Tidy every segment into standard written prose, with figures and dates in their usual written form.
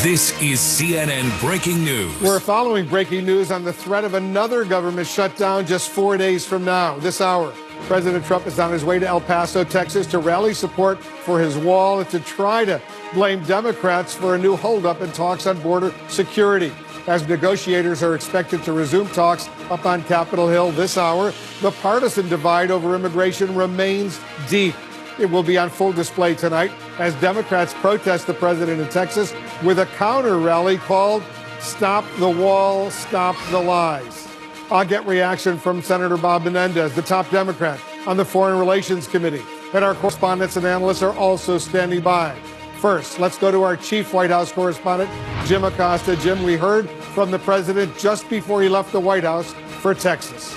This is CNN Breaking News. We're following breaking news on the threat of another government shutdown just 4 days from now. This hour, President Trump is on his way to El Paso, Texas, to rally support for his wall and to try to blame Democrats for a new holdup in talks on border security. As negotiators are expected to resume talks up on Capitol Hill this hour, the partisan divide over immigration remains deep. It will be on full display tonight as Democrats protest the president in Texas with a counter rally called Stop the Wall, Stop the Lies. I'll get reaction from Senator Bob Menendez, the top Democrat on the Foreign Relations Committee. And our correspondents and analysts are also standing by. First, let's go to our chief White House correspondent, Jim Acosta. Jim, we heard from the president just before he left the White House for Texas.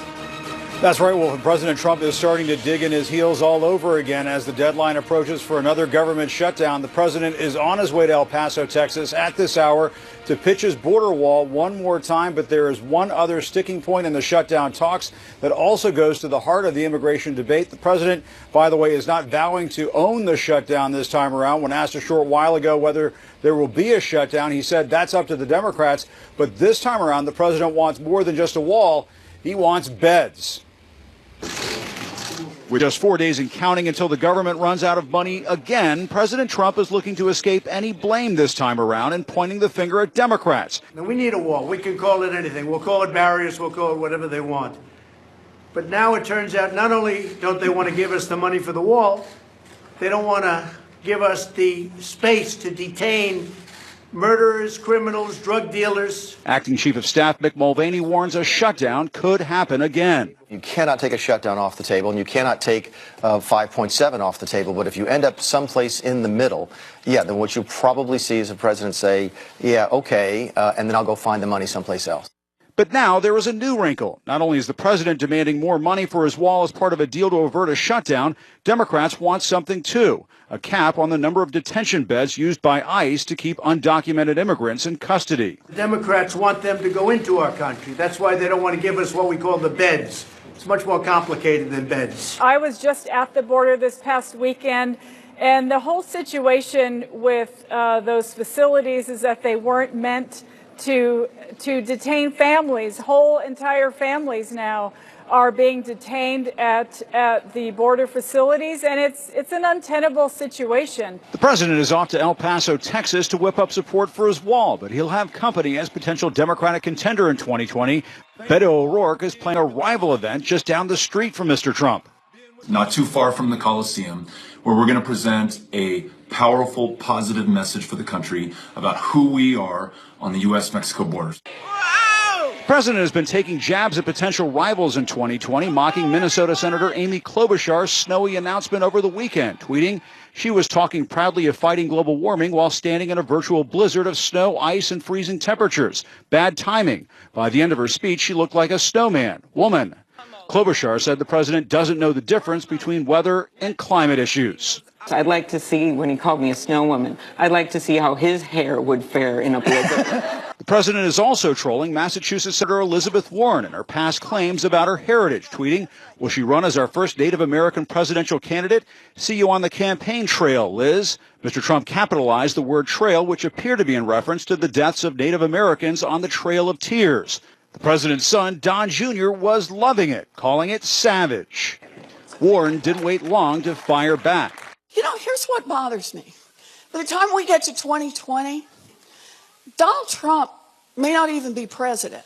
That's right, Wolf. President Trump is starting to dig in his heels all over again as the deadline approaches for another government shutdown. The president is on his way to El Paso, Texas at this hour to pitch his border wall one more time. But there is one other sticking point in the shutdown talks that also goes to the heart of the immigration debate. The president, by the way, is not vowing to own the shutdown this time around. When asked a short while ago whether there will be a shutdown, he said that's up to the Democrats. But this time around, the president wants more than just a wall. He wants beds. With just 4 days and counting until the government runs out of money again, President Trump is looking to escape any blame this time around and pointing the finger at Democrats. Now, we need a wall. We can call it anything. We'll call it barriers. We'll call it whatever they want. But now it turns out not only don't they want to give us the money for the wall, they don't want to give us the space to detain murderers, criminals, drug dealers. Acting Chief of Staff Mick Mulvaney warns a shutdown could happen again. You cannot take a shutdown off the table, and you cannot take 5.7 off the table. But if you end up someplace in the middle, then what you'll probably see is the president say, okay, and then I'll go find the money someplace else. But now there is a new wrinkle. Not only is the president demanding more money for his wall as part of a deal to avert a shutdown, Democrats want something too, a cap on the number of detention beds used by ICE to keep undocumented immigrants in custody. The Democrats want them to go into our country. That's why they don't want to give us what we call the beds. It's much more complicated than beds. I was just at the border this past weekend, and the whole situation with those facilities is that they weren't meant to detain families. Whole entire families now are being detained at the border facilities, and it's an untenable situation. The president is off to El Paso, Texas to whip up support for his wall, but he'll have company as potential Democratic contender in 2020. Beto O'Rourke is planning a rival event just down the street from Mr. Trump. Not too far from the Coliseum, where we're going to present a powerful, positive message for the country about who we are on the U.S.-Mexico borders. The president has been taking jabs at potential rivals in 2020, mocking Minnesota Senator Amy Klobuchar's snowy announcement over the weekend, tweeting she was talking proudly of fighting global warming while standing in a virtual blizzard of snow, ice, and freezing temperatures. Bad timing. By the end of her speech, she looked like a snowman. Woman. Klobuchar said the president doesn't know the difference between weather and climate issues. I'd like to see, when he called me a snow woman, I'd like to see how his hair would fare in a blizzard. The president is also trolling Massachusetts Senator Elizabeth Warren and her past claims about her heritage, tweeting, "Will she run as our first Native American presidential candidate? See you on the campaign trail, Liz." Mr. Trump capitalized the word trail, which appeared to be in reference to the deaths of Native Americans on the Trail of Tears. The president's son, Don Jr., was loving it, calling it savage. Warren didn't wait long to fire back. You know, here's what bothers me. By the time we get to 2020, Donald Trump may not even be president.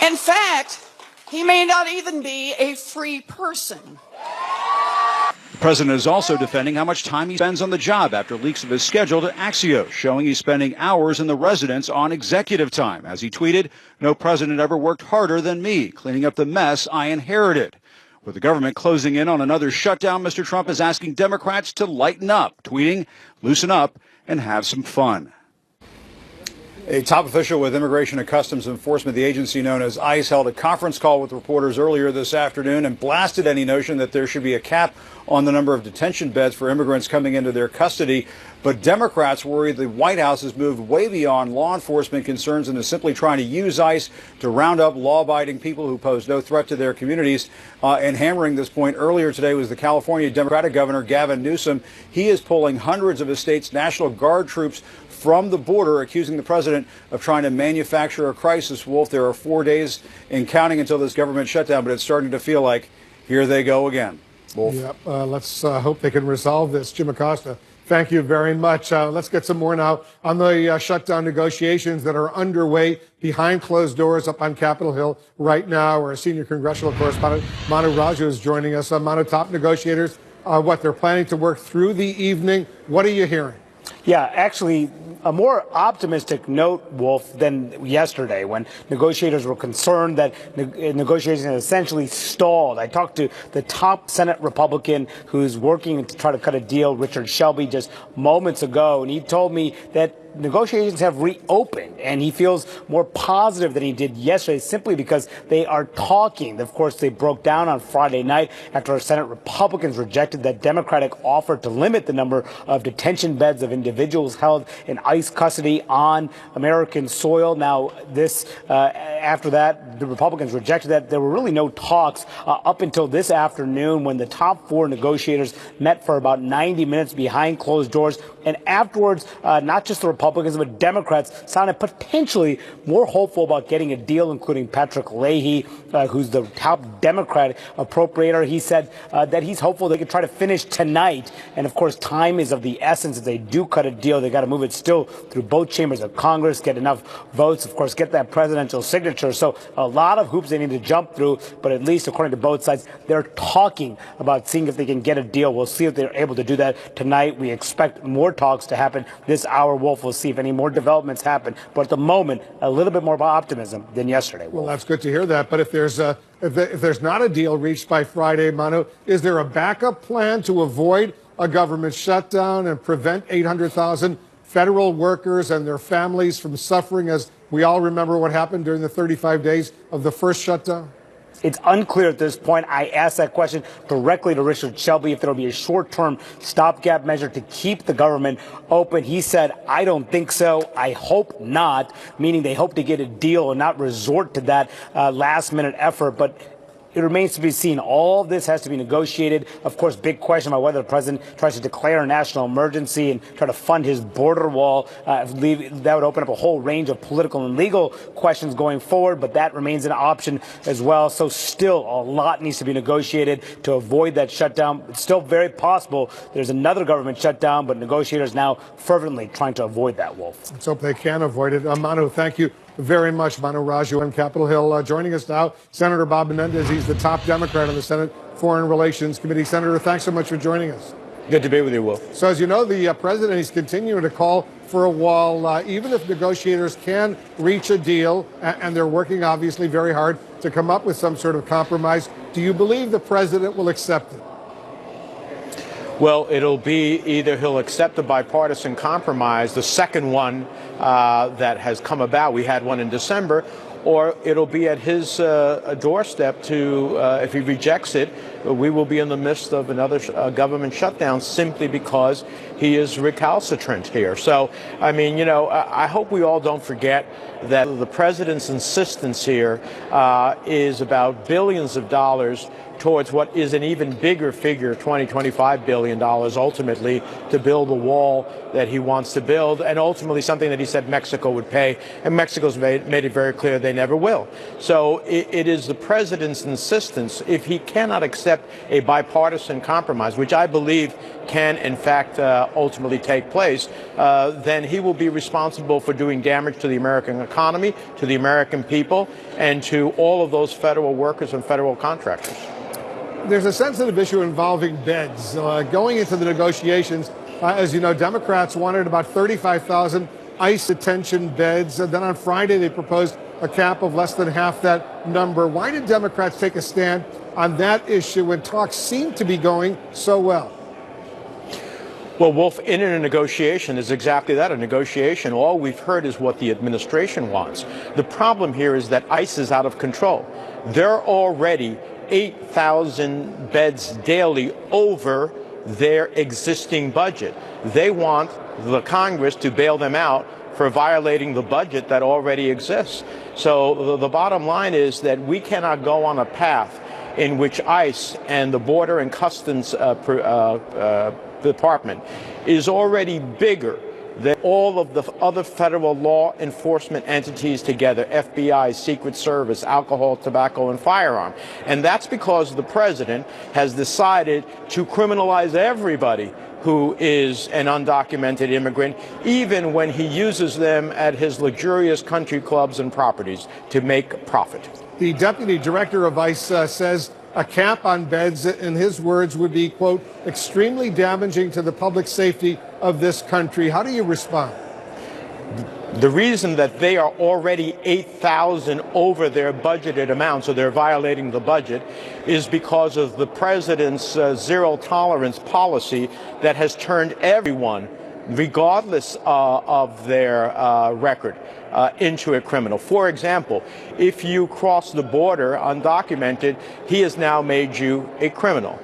In fact, he may not even be a free person. The president is also defending how much time he spends on the job after leaks of his schedule to Axios, showing he's spending hours in the residence on executive time. As he tweeted, "No president ever worked harder than me, cleaning up the mess I inherited." With the government closing in on another shutdown, Mr. Trump is asking Democrats to lighten up, tweeting, "Loosen up and have some fun." A top official with Immigration and Customs Enforcement, the agency known as ICE, held a conference call with reporters earlier this afternoon and blasted any notion that there should be a cap on the number of detention beds for immigrants coming into their custody. But Democrats worry the White House has moved way beyond law enforcement concerns and is simply trying to use ICE to round up law-abiding people who pose no threat to their communities. And hammering this point earlier today was the California Democratic Governor Gavin Newsom. He is pulling hundreds of his state's National Guard troops from the border, accusing the president of trying to manufacture a crisis. Wolf, there are 4 days and counting until this government shutdown, but it's starting to feel like here they go again. Wolf. Yep. Let's hope they can resolve this. Jim Acosta, thank you very much. Let's get some more now on the shutdown negotiations that are underway behind closed doors up on Capitol Hill right now. Our senior congressional correspondent, Manu Raju, is joining us. Manu, top negotiators, they're planning to work through the evening. What are you hearing? Yeah, actually, a more optimistic note, Wolf, than yesterday when negotiators were concerned that negotiations had essentially stalled. I talked to the top Senate Republican who's working to try to cut a deal, Richard Shelby, just moments ago, and he told me that negotiations have reopened, and he feels more positive than he did yesterday simply because they are talking. Of course, they broke down on Friday night after our Senate Republicans rejected that Democratic offer to limit the number of detention beds of individuals held in ICE custody on American soil. Now, after that, the Republicans rejected that. There were really no talks up until this afternoon when the top four negotiators met for about 90 minutes behind closed doors. And afterwards, not just the Republicans, but Democrats sounded potentially more hopeful about getting a deal, including Patrick Leahy, who's the top Democrat appropriator. He said that he's hopeful they could try to finish tonight. And, of course, time is of the essence. If they do cut a deal, they got to move it still through both chambers of Congress, get enough votes, of course, get that presidential signature. So a lot of hoops they need to jump through. But at least, according to both sides, they're talking about seeing if they can get a deal. We'll see if they're able to do that tonight. We expect more talks to happen this hour. Wolf, we'll see if any more developments happen. But at the moment, a little bit more optimism than yesterday. Wolf. Well, that's good to hear that. But if there's not a deal reached by Friday, Manu, is there a backup plan to avoid a government shutdown and prevent 800,000 federal workers and their families from suffering, as we all remember what happened during the 35 days of the first shutdown? It's unclear at this point. I asked that question directly to Richard Shelby if there will be a short-term stopgap measure to keep the government open. He said, I don't think so. I hope not, meaning they hope to get a deal and not resort to that last-minute effort. But it remains to be seen. All of this has to be negotiated. Of course, big question about whether the president tries to declare a national emergency and try to fund his border wall. That would open up a whole range of political and legal questions going forward, but that remains an option as well. So still a lot needs to be negotiated to avoid that shutdown. It's still very possible there's another government shutdown, but negotiators now fervently trying to avoid that, Wolf. Let's hope they can avoid it. Manu, thank you very much. Manu Raju on Capitol Hill. Joining us now, Senator Bob Menendez. He's the top Democrat on the Senate Foreign Relations Committee. Senator, thanks so much for joining us. Good to be with you, Wolf. So as you know, the president is continuing to call for a wall, even if negotiators can reach a deal, and they're working obviously very hard to come up with some sort of compromise. Do you believe the president will accept it? Well, it'll be either he'll accept a bipartisan compromise, the second one that has come about. We had one in December, or it'll be at his doorstep to, if he rejects it, we will be in the midst of another government shutdown simply because he is recalcitrant here. So, I mean, you know, I hope we all don't forget that the president's insistence here is about billions of dollars towards what is an even bigger figure, $25 billion ultimately, to build a wall that he wants to build, and ultimately something that he said Mexico would pay, and Mexico's made it very clear they never will. So it is the president's insistence, if he cannot accept a bipartisan compromise, which I believe can in fact ultimately take place, then he will be responsible for doing damage to the American economy, to the American people, and to all of those federal workers and federal contractors. There's a sensitive issue involving beds. Going into the negotiations, as you know, Democrats wanted about 35,000 ICE detention beds. And then on Friday, they proposed a cap of less than half that number. Why did Democrats take a stand on that issue when talks seem to be going so well? Well, Wolf, in a negotiation is exactly that, a negotiation. All we've heard is what the administration wants. The problem here is that ICE is out of control. They're already 8,000 beds daily over their existing budget. They want the Congress to bail them out for violating the budget that already exists. So the bottom line is that we cannot go on a path in which ICE and the Border and Customs Department is already bigger than all of the other federal law enforcement entities together, FBI, Secret Service, alcohol, tobacco, and firearm. And that's because the president has decided to criminalize everybody who is an undocumented immigrant, even when he uses them at his luxurious country clubs and properties to make profit. The deputy director of ICE says a cap on beds, in his words, would be, quote, extremely damaging to the public safety of this country. How do you respond? The reason that they are already 8,000 over their budgeted amount, so they're violating the budget, is because of the president's zero tolerance policy that has turned everyone, regardless of their record, into a criminal. For example, if you cross the border undocumented, he has now made you a criminal.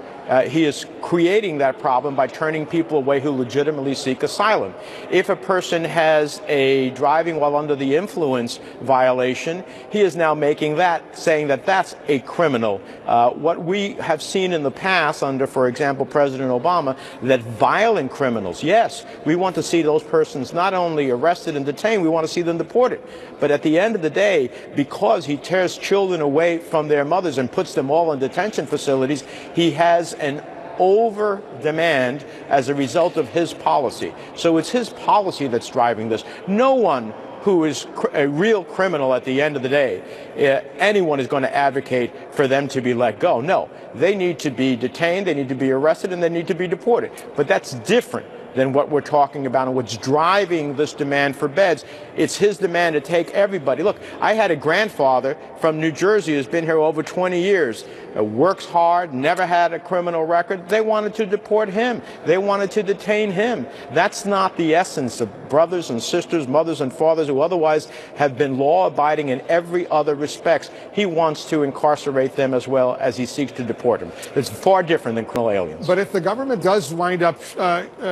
He is creating that problem by turning people away who legitimately seek asylum. If a person has a driving while under the influence violation, he is now making that, saying that that's a criminal. What we have seen in the past under, for example, President Obama, that violent criminals, yes, we want to see those persons not only arrested and detained, we want to see them deported. But at the end of the day, because he tears children away from their mothers and puts them all in detention facilities, he has an over demand as a result of his policy. So it's his policy that's driving this. No one who is a real criminal at the end of the day, anyone is going to advocate for them to be let go. No, they need to be detained, they need to be arrested, and they need to be deported. But that's different than what we're talking about and what's driving this demand for beds. It's his demand to take everybody. Look, I had a grandfather from New Jersey who's been here over 20 years, works hard, never had a criminal record. They wanted to deport him. They wanted to detain him. That's not the essence of brothers and sisters, mothers and fathers who otherwise have been law-abiding in every other respect. He wants to incarcerate them as well as he seeks to deport them. It's far different than criminal aliens. But if the government does wind up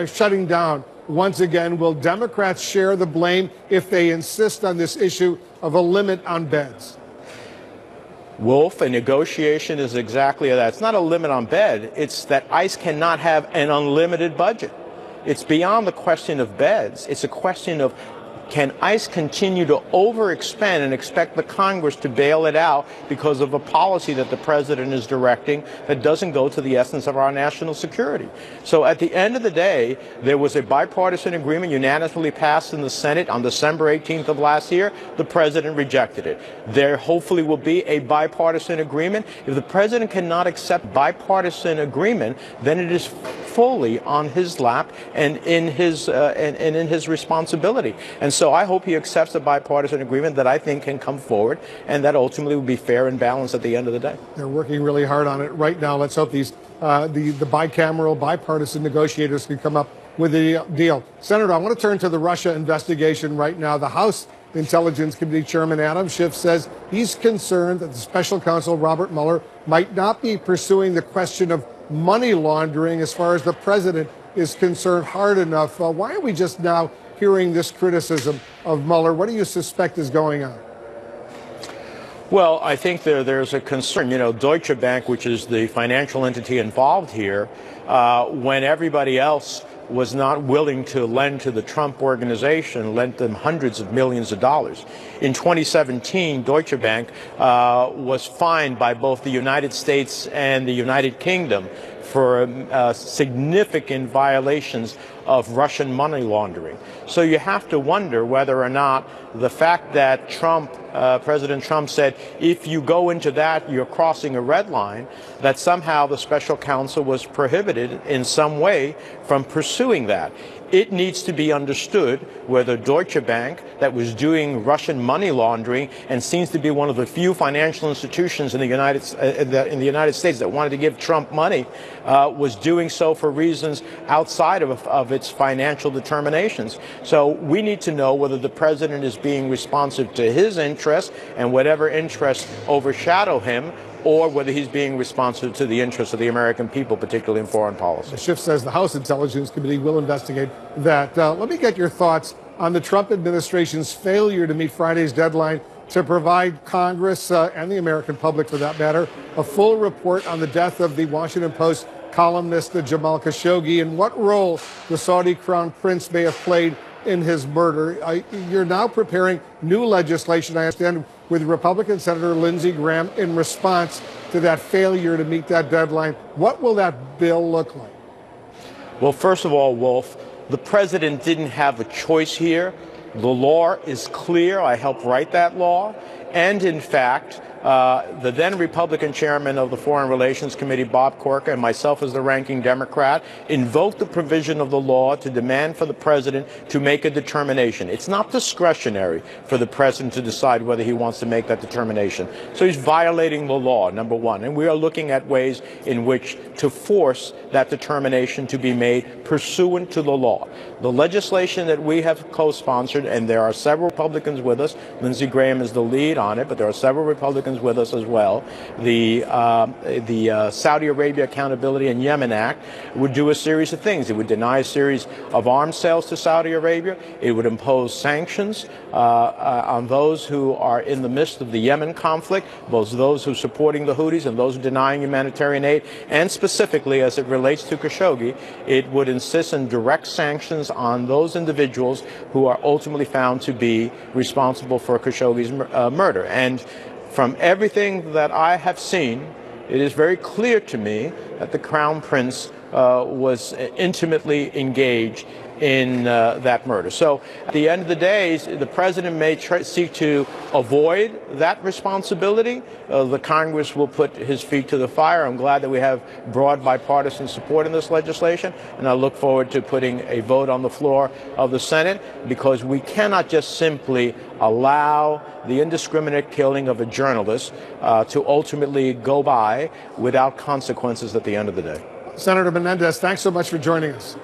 shutting down once again, will Democrats share the blame if they insist on this issue of a limit on beds? Wolf, a negotiation is exactly that. It's not a limit on bed. It's that ICE cannot have an unlimited budget. It's beyond the question of beds. It's a question of, can ICE continue to overexpend and expect the Congress to bail it out because of a policy that the president is directing that doesn't go to the essence of our national security? So at the end of the day, there was a bipartisan agreement unanimously passed in the Senate on December 18th of last year. The president rejected it. There hopefully will be a bipartisan agreement. If the president cannot accept bipartisan agreement, then it is fully on his lap and in his responsibility. And so I hope he accepts a bipartisan agreement that I think can come forward and that ultimately will be fair and balanced at the end of the day. They're working really hard on it right now. Let's hope these the bicameral, bipartisan negotiators can come up with a deal. Senator, I want to turn to the Russia investigation right now. The House Intelligence Committee Chairman Adam Schiff says he's concerned that the special counsel Robert Mueller might not be pursuing the question of money laundering as far as the president is concerned hard enough. Why are we just now hearing this criticism of Mueller? What do you suspect is going on? Well, I think there's a concern. You know, Deutsche Bank, which is the financial entity involved here, when everybody else was not willing to lend to the Trump organization, lent them hundreds of millions of dollars. In 2017, Deutsche Bank was fined by both the United States and the United Kingdom for significant violations of Russian money laundering. So you have to wonder whether or not the fact that President Trump said, if you go into that, you're crossing a red line, that somehow the special counsel was prohibited in some way from pursuing that. it needs to be understood whether Deutsche Bank, that was doing Russian money laundering and seems to be one of the few financial institutions in the United States that wanted to give Trump money, was doing so for reasons outside of its financial determinations. So we need to know whether the president is being responsive to his interests and whatever interests overshadow him, or whether he's being responsive to the interests of the American people, particularly in foreign policy. Schiff says the House Intelligence Committee will investigate that. Let me get your thoughts on the Trump administration's failure to meet Friday's deadline to provide Congress and the American public, for that matter, a full report on the death of the Washington Post columnist Jamal Khashoggi, and what role the Saudi Crown Prince may have played in his murder. You're now preparing new legislation, I understand, with Republican Senator Lindsey Graham in response to that failure to meet that deadline. What will that bill look like? Well, first of all, Wolf, the president didn't have a choice here. The law is clear. I helped write that law. And in fact, the then Republican chairman of the Foreign Relations Committee, Bob Corker, and myself as the ranking Democrat, invoked the provision of the law to demand for the president to make a determination. It's not discretionary for the president to decide whether he wants to make that determination. So he's violating the law, number one. And we are looking at ways in which to force that determination to be made pursuant to the law. The legislation that we have co-sponsored, and there are several Republicans with us, Lindsey Graham is the lead on it, but there are several Republicans with us as well. The Saudi Arabia Accountability and Yemen Act would do a series of things. It would deny a series of arms sales to Saudi Arabia. It would impose sanctions on those who are in the midst of the Yemen conflict, both those who are supporting the Houthis and those who are denying humanitarian aid. And specifically, as it relates to Khashoggi, it would insist on direct sanctions on those individuals who are ultimately found to be responsible for Khashoggi's murder. And from everything that I have seen, it is very clear to me that the Crown Prince was intimately engaged in that murder. So at the end of the day, the president may seek to avoid that responsibility. The Congress will put his feet to the fire. I'm glad that we have broad bipartisan support in this legislation, and I look forward to putting a vote on the floor of the Senate, because we cannot just simply allow the indiscriminate killing of a journalist to ultimately go by without consequences at the end of the day. Senator Menendez, thanks so much for joining us.